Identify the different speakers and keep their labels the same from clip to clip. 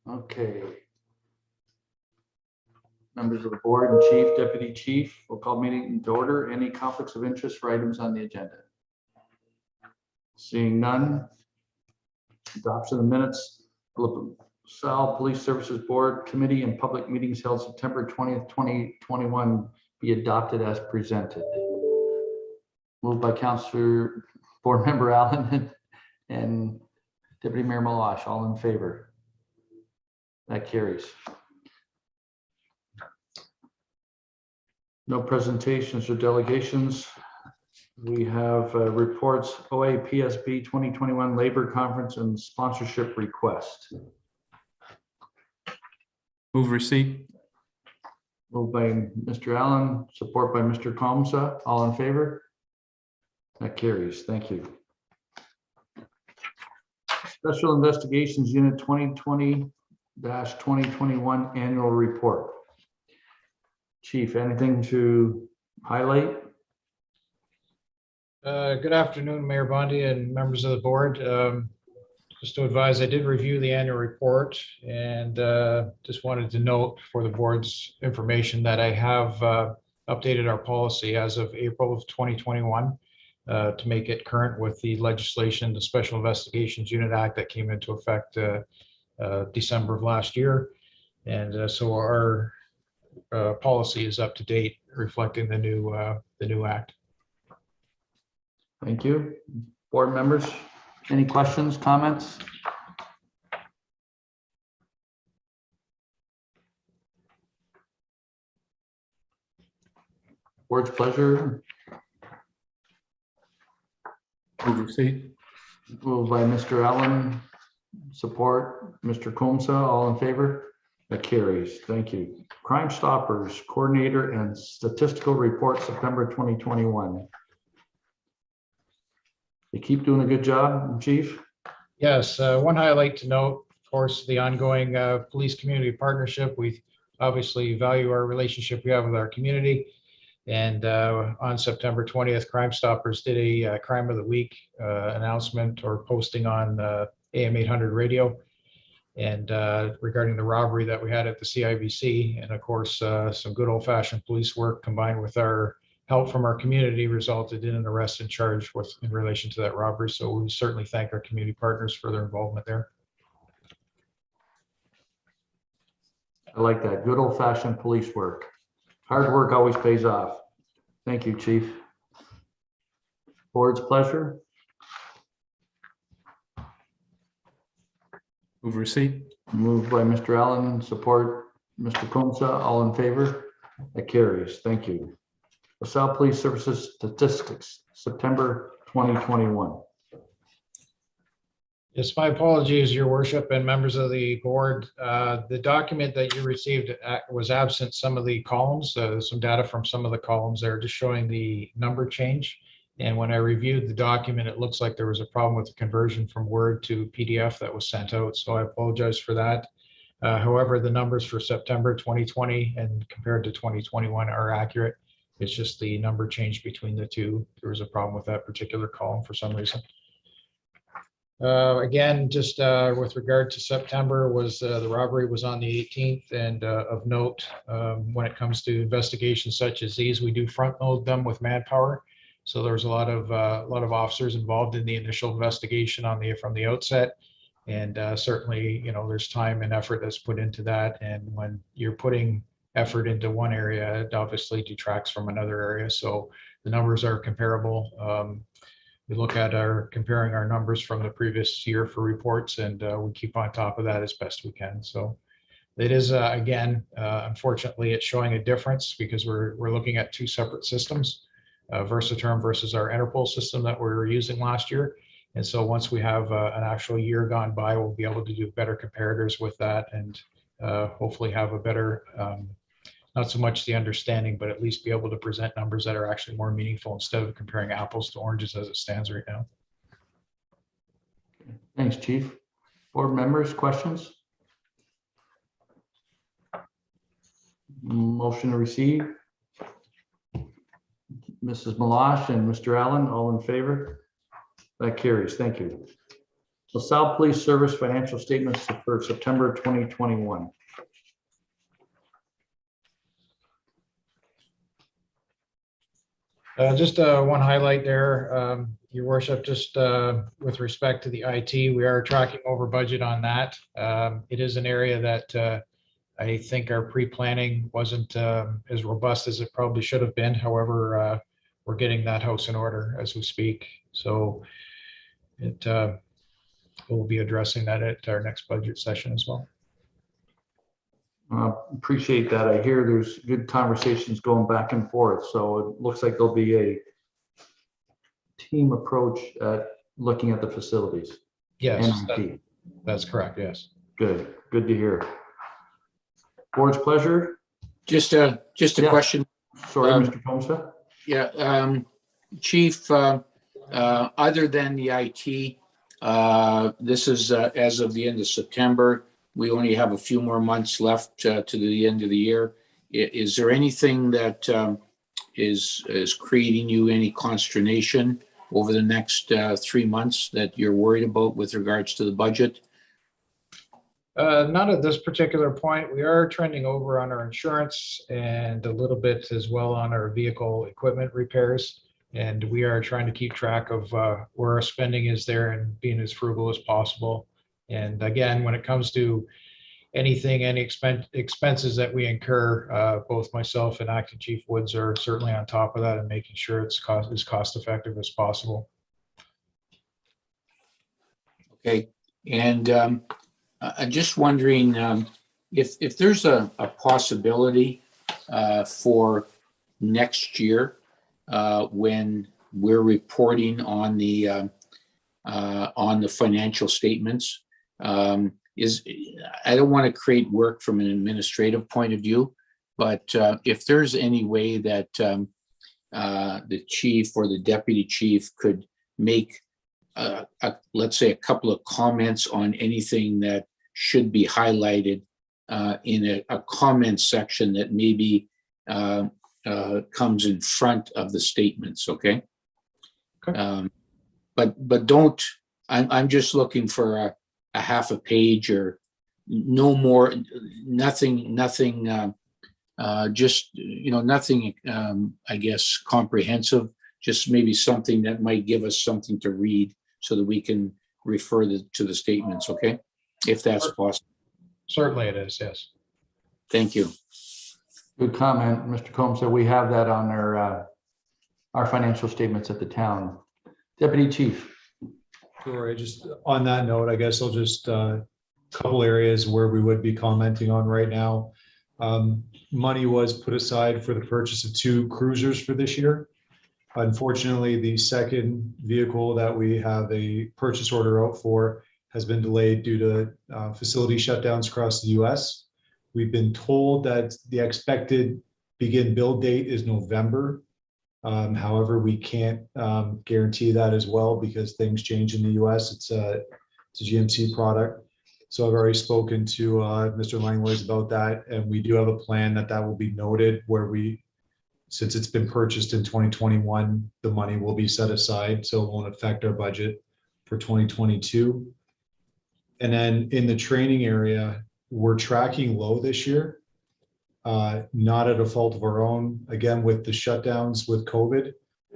Speaker 1: Okay. Members of the board and chief, deputy chief, we'll call meeting to order. Any conflicts of interest for items on the agenda? Seeing none. Adoption of the minutes. LaSalle Police Services Board Committee and public meetings held September 20th, 2021 be adopted as presented. Moved by Councilor Board Member Allen and Deputy Mayor Malash. All in favor? That carries. No presentations or delegations. We have reports OAPSB 2021 Labor Conference and sponsorship request.
Speaker 2: Move receipt.
Speaker 1: Moved by Mr. Allen, support by Mr. Comsa. All in favor? That carries. Thank you. Special Investigations Unit 2020-2021 Annual Report. Chief, anything to highlight?
Speaker 3: Good afternoon, Mayor Bondi and members of the board. Just to advise, I did review the annual report and just wanted to note for the board's information that I have updated our policy as of April of 2021 to make it current with the legislation, the Special Investigations Unit Act that came into effect December of last year. And so our policy is up to date, reflecting the new act.
Speaker 1: Thank you. Board members, any questions, comments? Board's pleasure.
Speaker 2: Move receipt.
Speaker 1: Moved by Mr. Allen, support Mr. Comsa. All in favor? That carries. Thank you. Crime Stoppers Coordinator and Statistical Report, September 2021. You keep doing a good job, Chief.
Speaker 3: Yes, one highlight to note, of course, the ongoing police community partnership. We obviously value our relationship we have with our community. And on September 20th, Crime Stoppers did a Crime of the Week announcement or posting on AM 800 radio. And regarding the robbery that we had at the CIBC, and of course, some good old-fashioned police work combined with our help from our community resulted in an arrest and charge in relation to that robbery. So we certainly thank our community partners for their involvement there.
Speaker 1: I like that. Good old-fashioned police work. Hard work always pays off. Thank you, Chief. Board's pleasure.
Speaker 2: Move receipt.
Speaker 1: Moved by Mr. Allen, support Mr. Comsa. All in favor? That carries. Thank you. LaSalle Police Services Statistics, September 2021.
Speaker 3: Yes, my apologies, Your Worship and members of the board. The document that you received was absent some of the columns, some data from some of the columns there, just showing the number change. And when I reviewed the document, it looks like there was a problem with the conversion from Word to PDF that was sent out. So I apologize for that. However, the numbers for September 2020 and compared to 2021 are accurate. It's just the number changed between the two. There was a problem with that particular column for some reason. Again, just with regard to September, was the robbery was on the 18th, and of note, when it comes to investigations such as these, we do front load them with manpower. So there's a lot of officers involved in the initial investigation from the outset, and certainly, you know, there's time and effort that's put into that. And when you're putting effort into one area, it obviously detracts from another area. So the numbers are comparable. We look at comparing our numbers from the previous year for reports, and we keep on top of that as best we can. So it is, again, unfortunately, it's showing a difference because we're looking at two separate systems, Versaterm versus our Interpol system that we were using last year. And so once we have an actual year gone by, we'll be able to do better comparators with that, and hopefully have a better, not so much the understanding, but at least be able to present numbers that are actually more meaningful instead of comparing apples to oranges as it stands right now.
Speaker 1: Thanks, Chief. Board members, questions? Motion to receive. Mrs. Malash and Mr. Allen, all in favor? That carries. Thank you. LaSalle Police Service financial statements for September 2021.
Speaker 3: Just one highlight there, Your Worship, just with respect to the IT, we are tracking over budget on that. It is an area that I think our pre-planning wasn't as robust as it probably should have been. However, we're getting that house in order as we speak. So we'll be addressing that at our next budget session as well.
Speaker 1: Appreciate that. I hear there's good conversations going back and forth. So it looks like there'll be a team approach at looking at the facilities.
Speaker 3: Yes,
Speaker 1: NIT.
Speaker 3: that's correct. Yes.
Speaker 1: Good. Good to hear. Board's pleasure.
Speaker 4: Just a
Speaker 1: Yeah.
Speaker 4: question.
Speaker 1: Sorry, Mr. Comsta.
Speaker 4: Yeah, Chief, other than the IT, this is as of the end of September. We only have a few more months left to the end of the year. Is there anything that is creating you any consternation over the next 3 months that you're worried about with regards to the budget?
Speaker 3: Not at this particular point. We are trending over on our insurance and a little bit as well on our vehicle equipment repairs. And we are trying to keep track of where our spending is there and being as frugal as possible. And again, when it comes to anything, any expenses that we incur, both myself and Acting Chief Woods are certainly on top of that and making sure it's as cost effective as possible.
Speaker 4: Okay, and I'm just wondering if there's a possibility for next year when we're reporting on the financial statements. I don't want to create work from an administrative point of view, but if there's any way that the chief or the deputy chief could make let's say a couple of comments on anything that should be highlighted in a comment section that maybe comes in front of the statements, okay?
Speaker 3: Okay.
Speaker 4: But don't, I'm just looking for a half a page or no more, nothing, just, nothing, I guess, comprehensive, just maybe something that might give us something to read so that we can refer to the statements, okay? If that's possible.
Speaker 3: Certainly it is, yes.
Speaker 4: Thank you.
Speaker 1: Good comment, Mr. Combs. So we have that on our financial statements at the town. Deputy Chief.
Speaker 5: Sure. Just on that note, I guess I'll just couple areas where we would be commenting on right now. Money was put aside for the purchase of 2 cruisers for this year. Unfortunately, the second vehicle that we have a purchase order out for has been delayed due to facility shutdowns across the US. We've been told that the expected begin build date is November. However, we can't guarantee that as well because things change in the US. It's a GMC product. So I've already spoken to Mr. Langways about that. And we do have a plan that will be noted where since it's been purchased in 2021, the money will be set aside. So it won't affect our budget for 2022. And then in the training area, we're tracking low this year. Not at a fault of our own. Again, with the shutdowns with COVID,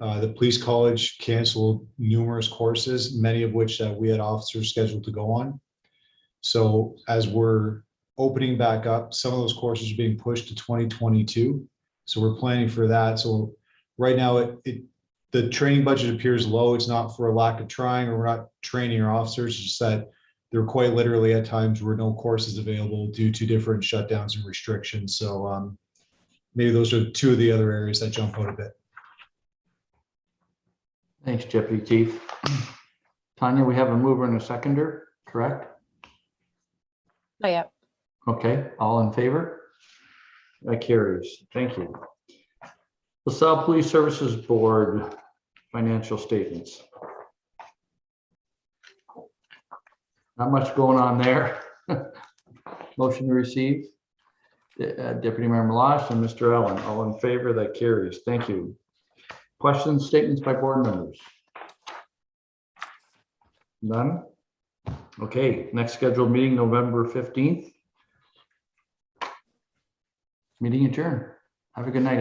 Speaker 5: the police college canceled numerous courses, many of which we had officers scheduled to go on. So as we're opening back up, some of those courses are being pushed to 2022. So we're planning for that. So right now, the training budget appears low. It's not for a lack of trying or we're not training our officers, it's just that there quite literally at times were no courses available due to different shutdowns and restrictions. So maybe those are 2 of the other areas that jump out a bit.
Speaker 1: Thanks, Deputy Chief. Tanya, we have a mover and a seconder, correct?
Speaker 6: Oh, yeah.
Speaker 1: Okay, all in favor? That carries. Thank you. LaSalle Police Services Board financial statements. Not much going on there. Motion to receive. Deputy Mayor Malash and Mr. Allen, all in favor, that carries. Thank you. Questions, statements by board members? None? Okay, next scheduled meeting, November 15th. Meeting adjourned. Have a good night.